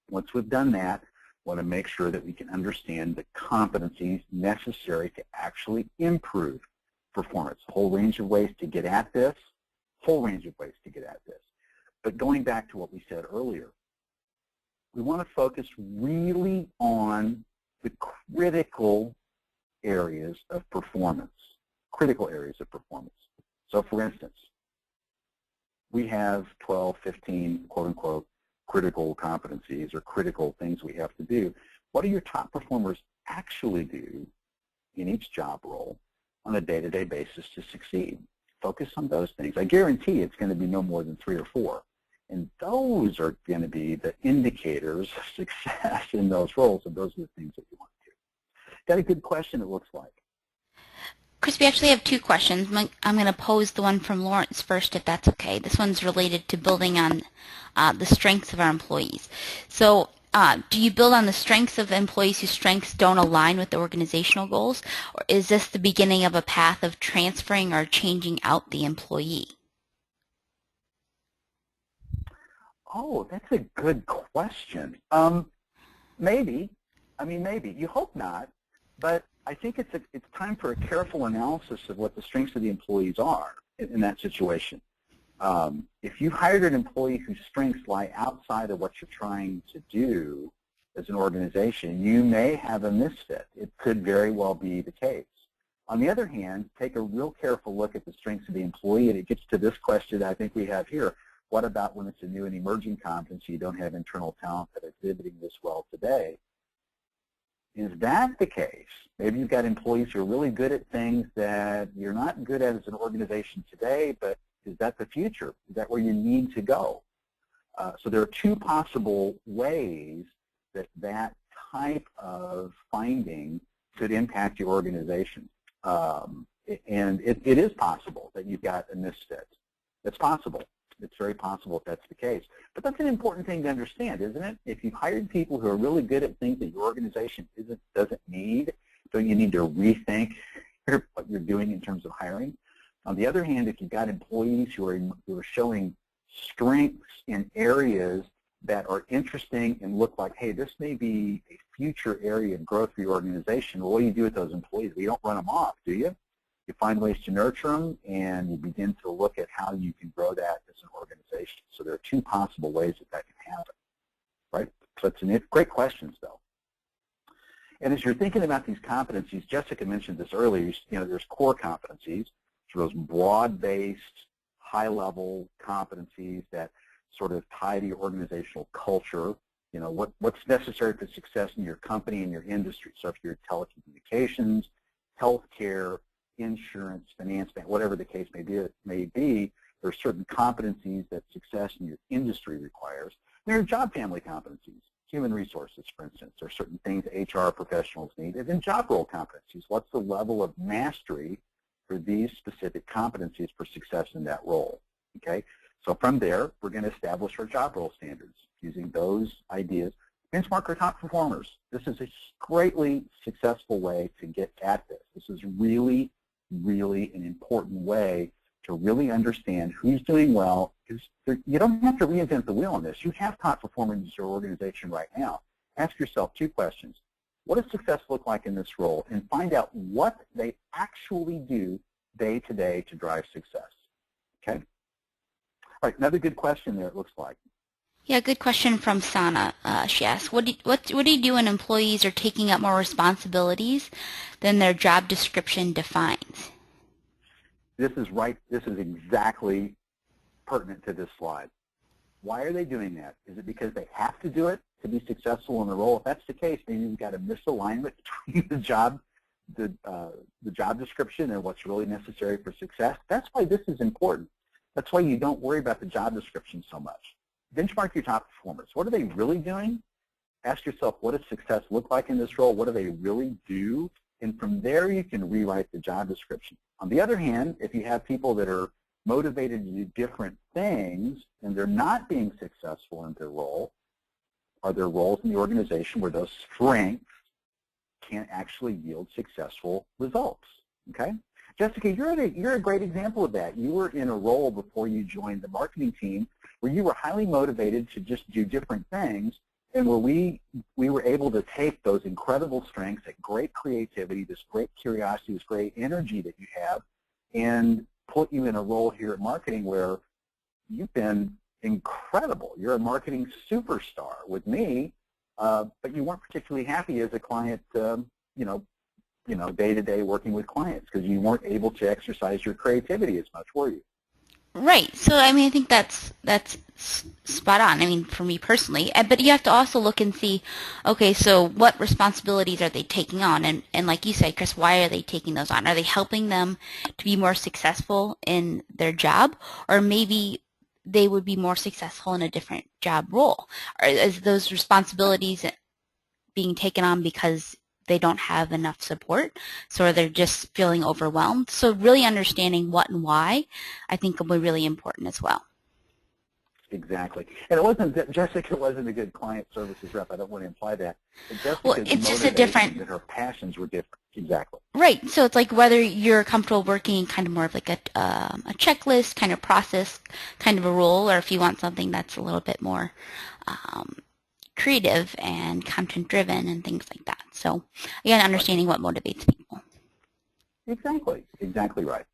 Once we've done that, We want to make sure that we can understand the competencies necessary to actually improve performance. A whole range of ways to get at this, But going back to what we said earlier, we want to focus really on the critical areas of performance. So for instance, we have 12, 15, quote unquote, critical competencies or critical things we have to do. What do your top performers actually do in each job role on a day-to-day basis to succeed? Focus on those things. I guarantee it's going to be no more than 3 or 4. And those are going to be the indicators of success in those roles, and those are the things that you want to do. Got a good question, it looks like.
Chris, we actually have 2 questions. I'm going to pose the one from Lawrence first, if that's okay. This one's related to building on the strengths of our employees. So do you build on the strengths of employees whose strengths don't align with the organizational goals, or is this the beginning of a path of transferring or changing out the employee?
Oh, that's a good question. Maybe. Maybe. You hope not, but I think it's time for a careful analysis of what the strengths of the employees are in that situation. If you hired an employee whose strengths lie outside of what you're trying to do as an organization, you may have a misfit. It could very well be the case. On the other hand, take a real careful look at the strengths of the employee, and it gets to this question I think we have here. What about when it's a new and emerging competency, you don't have internal talent that are exhibiting this well today? Is that the case? Maybe you've got employees who are really good at things that you're not good at as an organization today, but is that the future? Is that where you need to go? So there are 2 possible ways that type of finding could impact your organization. And it is possible that you've got a misfit. It's possible. It's very possible if that's the case. But that's an important thing to understand, isn't it? If you've hired people who are really good at things that your organization doesn't need, don't you need to rethink what you're doing in terms of hiring? On the other hand, if you've got employees who are showing strengths in areas that are interesting and look like, hey, this may be a future area of growth for your organization, well, what do you do with those employees? Well, you don't run them off, do you? You find ways to nurture them, and you begin to look at how you can grow that as an organization. So there are 2 possible ways that can happen, right? So it's great questions, though. And as you're thinking about these competencies, Jessica mentioned this earlier, there's core competencies, so those broad-based, high-level competencies that sort of tie to your organizational culture, what's necessary for success in your company and your industry. So if you're telecommunications, healthcare, insurance, finance, whatever the case may be, there are certain competencies that success in your industry requires. There are job family competencies, human resources, for instance. There are certain things HR professionals need. And then job role competencies. What's the level of mastery for these specific competencies for success in that role? Okay? So from there, we're going to establish our job role standards using those ideas. Benchmark our top performers. This is a greatly successful way to get at this. This is really an important way to really understand who's doing well. Because you don't have to reinvent the wheel on this. You have top performers in your organization right now. Ask yourself 2 questions. What does success look like in this role? And find out what they actually do day to day to drive success. Okay? All right, another good question there, it looks like.
Yeah, good question from Sana. She asks, what do you do when employees are taking up more responsibilities than their job description defines?
This is right. This is exactly pertinent to this slide. Why are they doing that? Is it because they have to do it to be successful in the role? If that's the case, maybe you've got a misalignment between the job description and what's really necessary for success. That's why this is important. That's why you don't worry about the job description so much. Benchmark your top performers. What are they really doing? Ask yourself, what does success look like in this role? What do they really do? And from there, you can rewrite the job description. On the other hand, if you have people that are motivated to do different things and they're not being successful in their role, are there roles in the organization where those strengths can actually yield successful results? Okay? Jessica, you're a great example of that. You were in a role before you joined the marketing team where you were highly motivated to just do different things, and where we were able to take those incredible strengths, that great creativity, this great curiosity, this great energy that you have, and put you in a role here at marketing where you've been incredible. You're a marketing superstar with me, but you weren't particularly happy as a client, day to day working with clients because you weren't able to exercise your creativity as much, were you?
Right. So I mean, I think that's spot on. I mean, for me personally, but you have to also look and see, okay, so what responsibilities are they taking on, and like you said, Chris, why are they taking those on? Are they helping them to be more successful in their job, or maybe they would be more successful in a different job role? Or is those responsibilities being taken on because they don't have enough support, so they're just feeling overwhelmed? So really understanding what and why, I think, will be really important as well.
Exactly. And it wasn't that Jessica wasn't a good client services rep. I don't want to imply that. But
Well,
Jessica's
it's just a
motivations
different,
and her passions were different. Exactly.
right. So it's like whether you're comfortable working in kind of more of like a checklist kind of process kind of a role, or if you want something that's a little bit more um, creative and content driven and things like that. So again,
Right.
understanding what motivates people.
Exactly. Exactly right.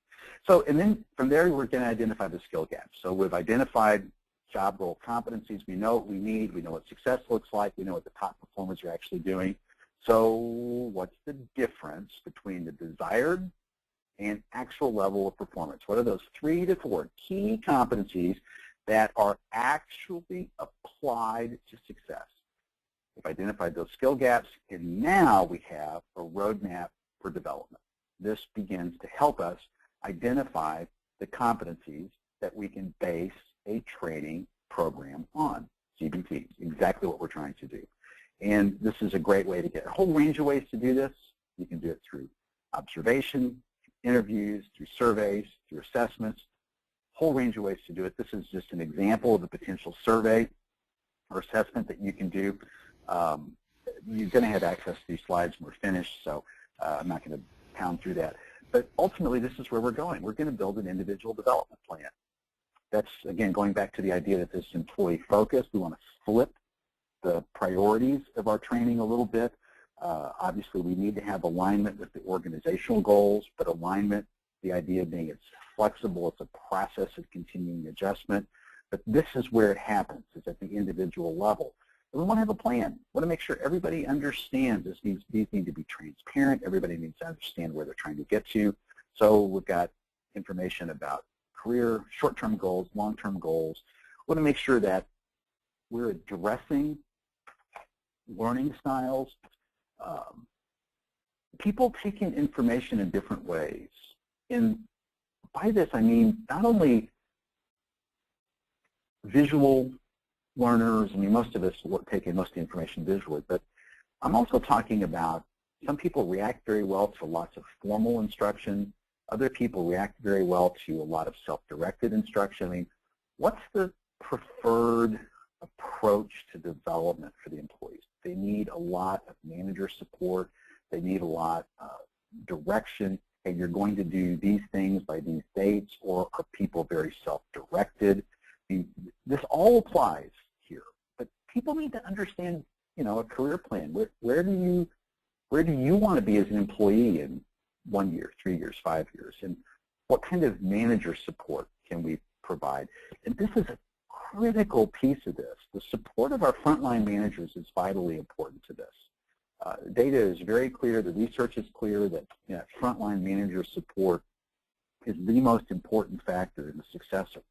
So, and then from there, we're going to identify the skill gaps. So we've identified job role competencies. We know what we need. We know what success looks like. We know what the top performers are actually doing. So what's the difference between the desired and actual level of performance? What are those 3 to 4 key competencies that are actually applied to success? We've identified those skill gaps, and now we have a roadmap for development. This begins to help us identify the competencies that we can base a training program on. CBT, exactly what we're trying to do. And this is a great way to get a whole range of ways to do this. You can do it through observation, interviews, through surveys, through assessments, whole range of ways to do it. This is just an example of a potential survey or assessment that you can do. You're going to have access to these slides when we're finished, so I'm not going to pound through that. But ultimately, this is where we're going. We're going to build an individual development plan. That's, again, going back to the idea that this is employee-focused. We want to flip the priorities of our training a little bit. Obviously, we need to have alignment with the organizational goals, but alignment, the idea being it's flexible, it's a process of continuing adjustment. But this is where it happens, is at the individual level. And we want to have a plan. We want to make sure everybody understands this. These need to be transparent. Everybody needs to understand where they're trying to get to. So we've got information about career, short-term goals, long-term goals. We want to make sure that we're addressing learning styles, people taking information in different ways. And by this, I mean not only visual learners. I mean, most of us take in most of the information visually, but I'm also talking about some people react very well to lots of formal instruction. Other people react very well to a lot of self-directed instruction. I mean, what's the preferred approach to development for the employees? They need a lot of manager support. They need a lot of direction. And you're going to do these things by these dates, or are people very self-directed? This all applies here, but people need to understand, a career plan. Where do you want to be as an employee in 1 year, 3 years, 5 years, and what kind of manager support can we provide? And this is a critical piece of this. The support of our frontline managers is vitally important to this. Data is very clear, the research is clear that frontline manager support is the most important factor in the success of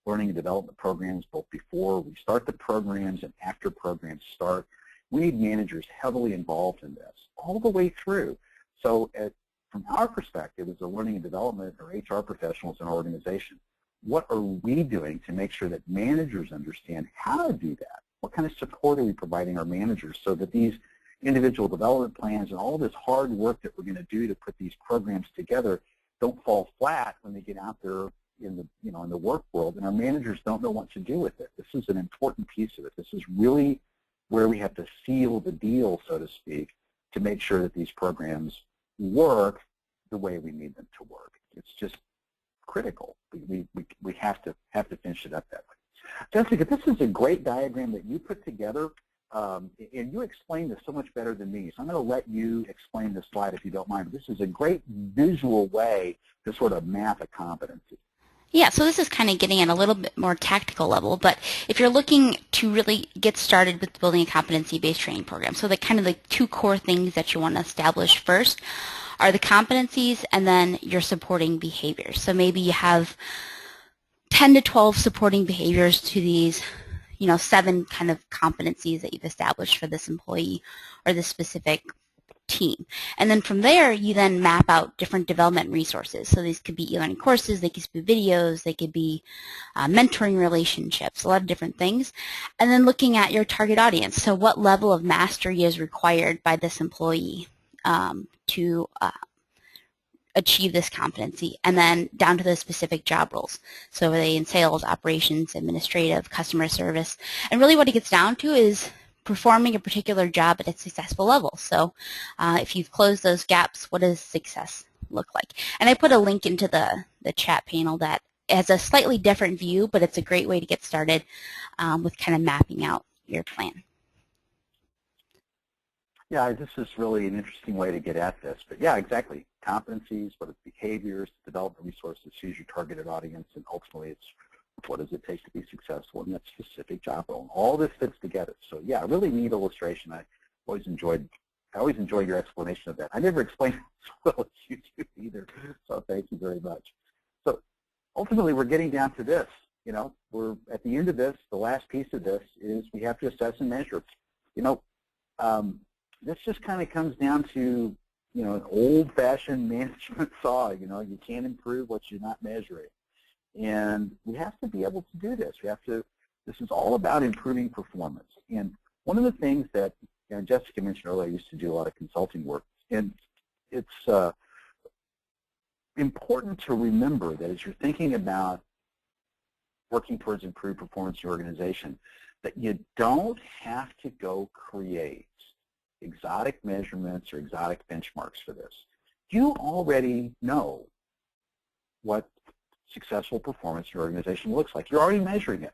learning and development programs, both before we start the programs and after programs start. We need managers heavily involved in this all the way through. So from our perspective as a learning and development or HR professionals in our organization, what are we doing to make sure that managers understand how to do that? What kind of support are we providing our managers so that these individual development plans and all this hard work that we're going to do to put these programs together don't fall flat when they get out there in the work world, and our managers don't know what to do with it. This is an important piece of it. This is really where we have to seal the deal, so to speak, to make sure that these programs work the way we need them to work. It's just critical. We have to finish it up that way. Jessica, this is a great diagram that you put together. and you explained this so much better than me, so I'm going to let you explain this slide if you don't mind. This is a great visual way to sort of map a competency.
Yeah, so this is kind of getting at a little bit more tactical level, but if you're looking to really get started with building a competency-based training program, so the kind of the two core things that you want to establish first are the competencies and then your supporting behaviors. So maybe you have 10 to 12 supporting behaviors to these 7 kind of competencies that you've established for this employee or this specific team. And then from there, you then map out different development resources. So these could be e-learning courses, they could be videos, they could be mentoring relationships, a lot of different things. And then looking at your target audience. So what level of mastery is required by this employee to achieve this competency, and then down to the specific job roles. So are they in sales, operations, administrative, customer service? And really what it gets down to is performing a particular job at a successful level. So if you've closed those gaps, what does success look like? And I put a link into the chat panel that has a slightly different view, but it's a great way to get started with kind of mapping out your plan.
Yeah, this is really an interesting way to get at this. But yeah, exactly. Competencies, what are the behaviors, development resources, who's your targeted audience, and ultimately it's what does it take to be successful in that specific job role. All this fits together. So yeah, a really neat illustration. I always enjoy your explanation of that. I never explained it as well as you do either, so thank you very much. So ultimately we're getting down to this. We're at the end of this, the last piece of this is we have to assess and measure. This just kind of comes down to, an old-fashioned management saw. You can't improve what you're not measuring. And we have to be able to do this. This is all about improving performance. And one of the things that Jessica mentioned earlier, I used to do a lot of consulting work. And it's important to remember that as you're thinking about working towards improved performance in your organization, that you don't have to go create exotic measurements or exotic benchmarks for this. You already know what successful performance in your organization looks like. You're already measuring it.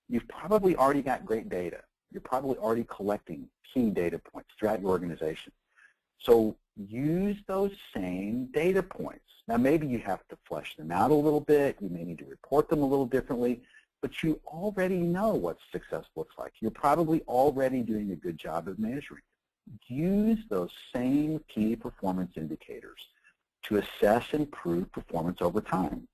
You've probably already got great data. You're probably already collecting key data points throughout your organization. So use those same data points. Now maybe you have to flesh them out a little bit. You may need to report them a little differently, but you already know what success looks like. You're probably already doing a good job of measuring. Use those same key performance indicators to assess and improve performance over time.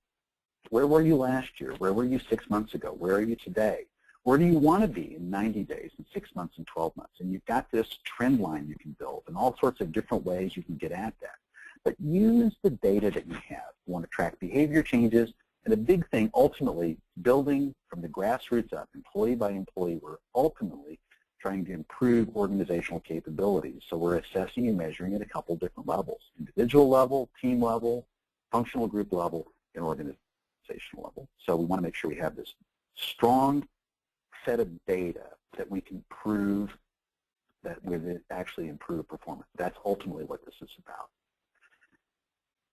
Where were you last year? Where were you 6 months ago? Where are you today? Where do you want to be in 90 days, in 6 months, and 12 months? And you've got this trend line you can build and all sorts of different ways you can get at that. But use the data that you have. You want to track behavior changes. And the big thing, ultimately, building from the grassroots up, employee by employee, we're ultimately trying to improve organizational capabilities. So we're assessing and measuring at a couple different levels: individual level, team level, functional group level, and organizational level. So we want to make sure we have this strong set of data that we can prove that we actually improve performance. That's ultimately what this is about.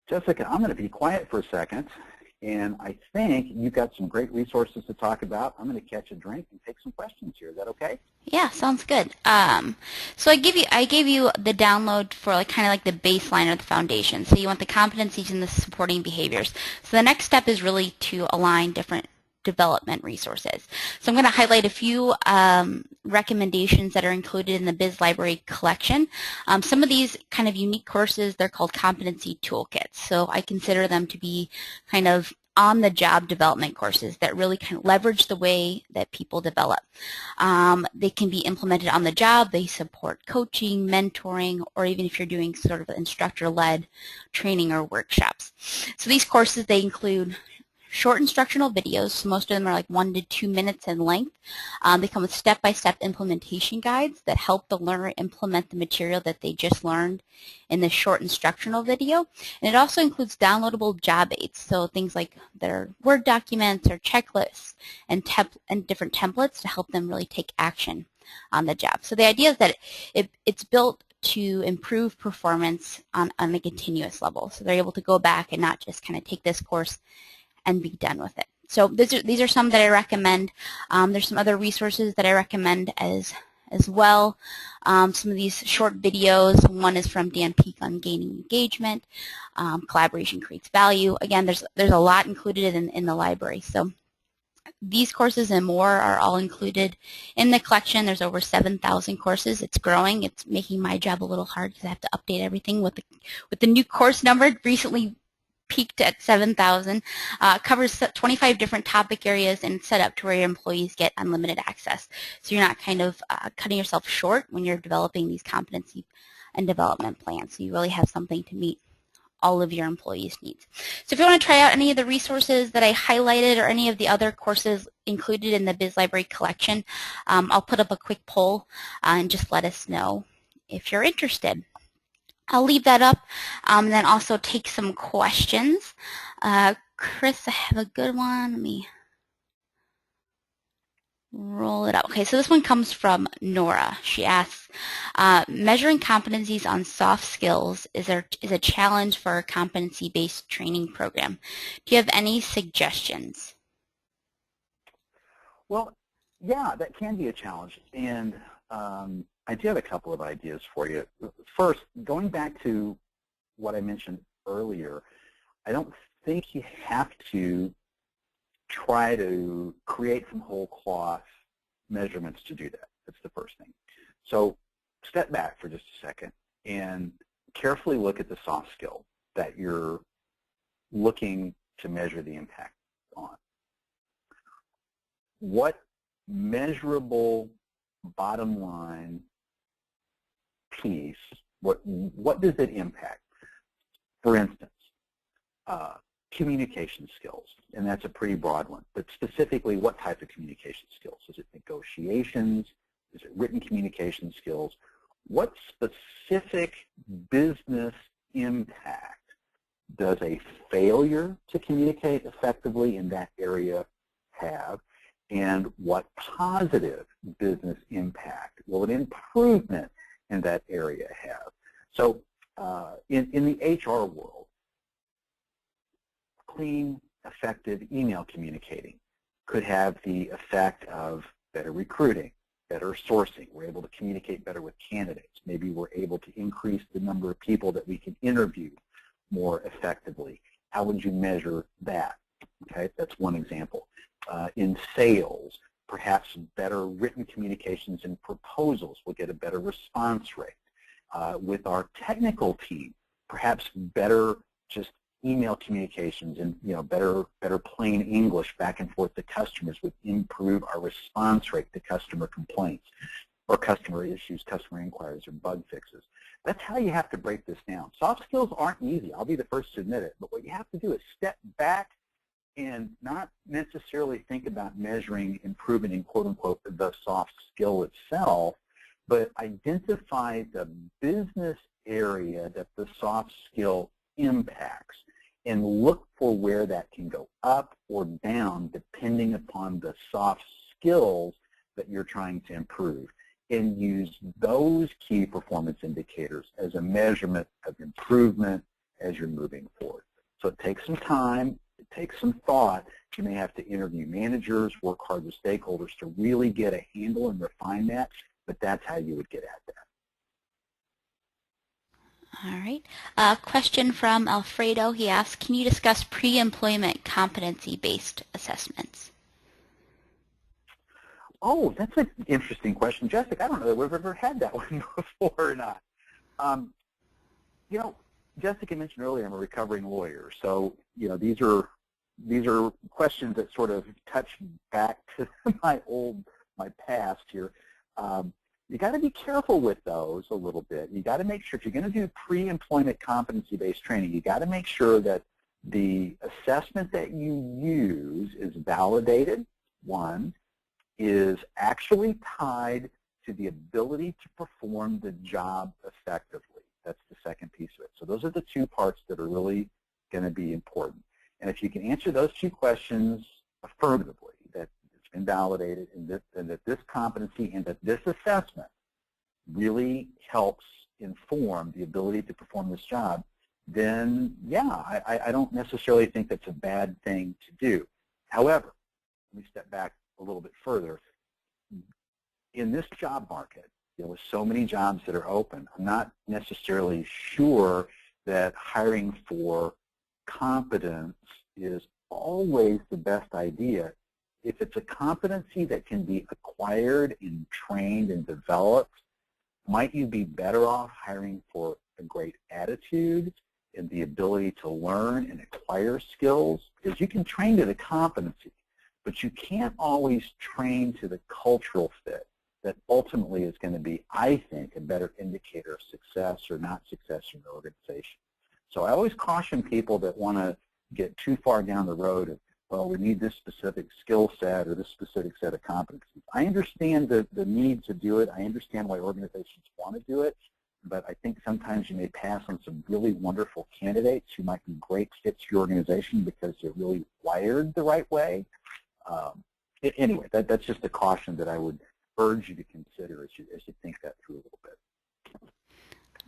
Jessica, I'm going to be quiet for a second, and I think you've got some great resources to talk about. I'm going to catch a drink and take some questions here. Is that okay?
Yeah, sounds good. So I gave you the download for kind of like the baseline or the foundation. So you want the competencies and the supporting behaviors. So the next step is really to align different development resources. So I'm going to highlight a few recommendations that are included in the Biz Library collection. Some of these kind of unique courses, they're called competency toolkits. So I consider them to be kind of on-the-job development courses that really kind of leverage the way that people develop. They can be implemented on the job. They support coaching, mentoring, or even if you're doing sort of instructor-led training or workshops. So these courses, they include short instructional videos. So most of them are like 1 to 2 minutes in length. They come with step-by-step implementation guides that help the learner implement the material that they just learned in the short instructional video. And it also includes downloadable job aids, so things like their Word documents or checklists and different templates to help them really take action on the job. So the idea is that it's built to improve performance on a continuous level. So they're able to go back and not just kind of take this course and be done with it. So these are some that I recommend. There's some other resources that I recommend as as well. Some of these short videos, one is from Dan Peek on gaining engagement. Collaboration creates value. Again, there's a lot included in the library. So these courses and more are all included in the collection. There's over 7,000 courses. It's growing. It's making my job a little hard because I have to update everything with the new course number. It recently peaked at 7,000. Covers 25 different topic areas and it's set up to where your employees get unlimited access. So you're not kind of cutting yourself short when you're developing these competency and development plans. So you really have something to meet all of your employees' needs. So if you want to try out any of the resources that I highlighted or any of the other courses included in the Biz Library collection, I'll put up a quick poll and just let us know if you're interested. I'll leave that up and then also take some questions. Chris, I have a good one. Let me roll it up. Okay, so this one comes from Nora. She asks, measuring competencies on soft skills is a challenge for a competency-based training program. Do you have any suggestions?
Well, yeah, that can be a challenge, and I do have a couple of ideas for you. First, going back to what I mentioned earlier, I don't think you have to try to create some whole cloth measurements to do that. That's the first thing. So step back for just a second and carefully look at the soft skill that you're looking to measure the impact on. What measurable bottom line piece, what does it impact? For instance, communication skills, and that's a pretty broad one, but specifically what type of communication skills? Is it negotiations? Is it written communication skills? What specific business impact does a failure to communicate effectively in that area have? And what positive business impact will an improvement in that area have? So in the HR world, clean, effective email communicating could have the effect of better recruiting, better sourcing. We're able to communicate better with candidates. Maybe we're able to increase the number of people that we can interview more effectively. How would you measure that? Okay, that's one example. In sales, perhaps better written communications and proposals will get a better response rate. With our technical team, perhaps better just email communications and better plain English back and forth to customers would improve our response rate to customer complaints or customer issues, customer inquiries, or bug fixes. That's how you have to break this down. Soft skills aren't easy. I'll be the first to admit it. But what you have to do is step back and not necessarily think about measuring improvement in quote-unquote the soft skill itself, but identify the business area that the soft skill impacts and look for where that can go up or down depending upon the soft skills that you're trying to improve, and use those key performance indicators as a measurement of improvement as you're moving forward. So it takes some time, it takes some thought. You may have to interview managers, work hard with stakeholders to really get a handle and refine that, but that's how you would get at that.
All right. Question from Alfredo. He asks, can you discuss pre-employment competency-based assessments?
Oh, that's an interesting question, Jessica. I don't know that we've ever had that one before or not. Jessica mentioned earlier I'm a recovering lawyer, so these are questions that sort of touch back to my past here. You got to be careful with those a little bit. You got to make sure if you're going to do pre-employment competency-based training, you got to make sure that the assessment that you use is validated, one, is actually tied to the ability to perform the job effectively. That's the second piece of it. So those are the two parts that are really going to be important. And if you can answer those two questions affirmatively, that it's been validated and that this competency and that this assessment really helps inform the ability to perform this job, then yeah, I don't necessarily think that's a bad thing to do. However, let me step back a little bit further. in this job market, with so many jobs that are open, I'm not necessarily sure that hiring for competence is always the best idea. If it's a competency that can be acquired and trained and developed, might you be better off hiring for a great attitude and the ability to learn and acquire skills? Because you can train to the competency, but you can't always train to the cultural fit that ultimately is going to be, I think, a better indicator of success or not success in your organization. So I always caution people that want to get too far down the road of, well, we need this specific skill set or this specific set of competencies. I understand the need to do it. I understand why organizations want to do it, but I think sometimes you may pass on some really wonderful candidates who might be great fits for your organization because they're really wired the right way. Anyway, that's just a caution that I would urge you to consider as you think that through a little bit.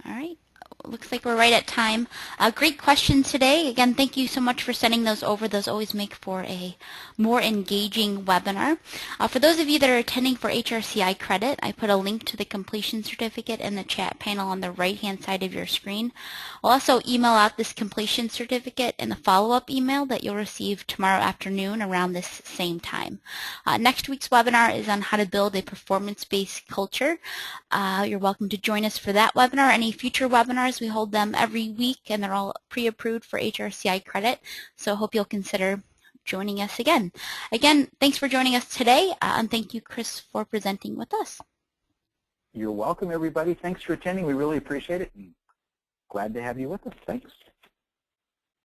All right. Looks like we're right at time. Great questions today. Again, thank you so much for sending those over. Those always make for a more engaging webinar. For those of you that are attending for HRCI credit, I put a link to the completion certificate in the chat panel on the right-hand side of your screen. I'll also email out this completion certificate in the follow-up email that you'll receive tomorrow afternoon around this same time. Next week's webinar is on how to build a performance-based culture. You're welcome to join us for that webinar. Any future webinars, we hold them every week, and they're all pre-approved for HRCI credit, so I hope you'll consider joining us again. Again, thanks for joining us today, and thank you, Chris, for presenting with us.
You're welcome, everybody. Thanks for attending. We really appreciate it, and glad to have you with us. Thanks.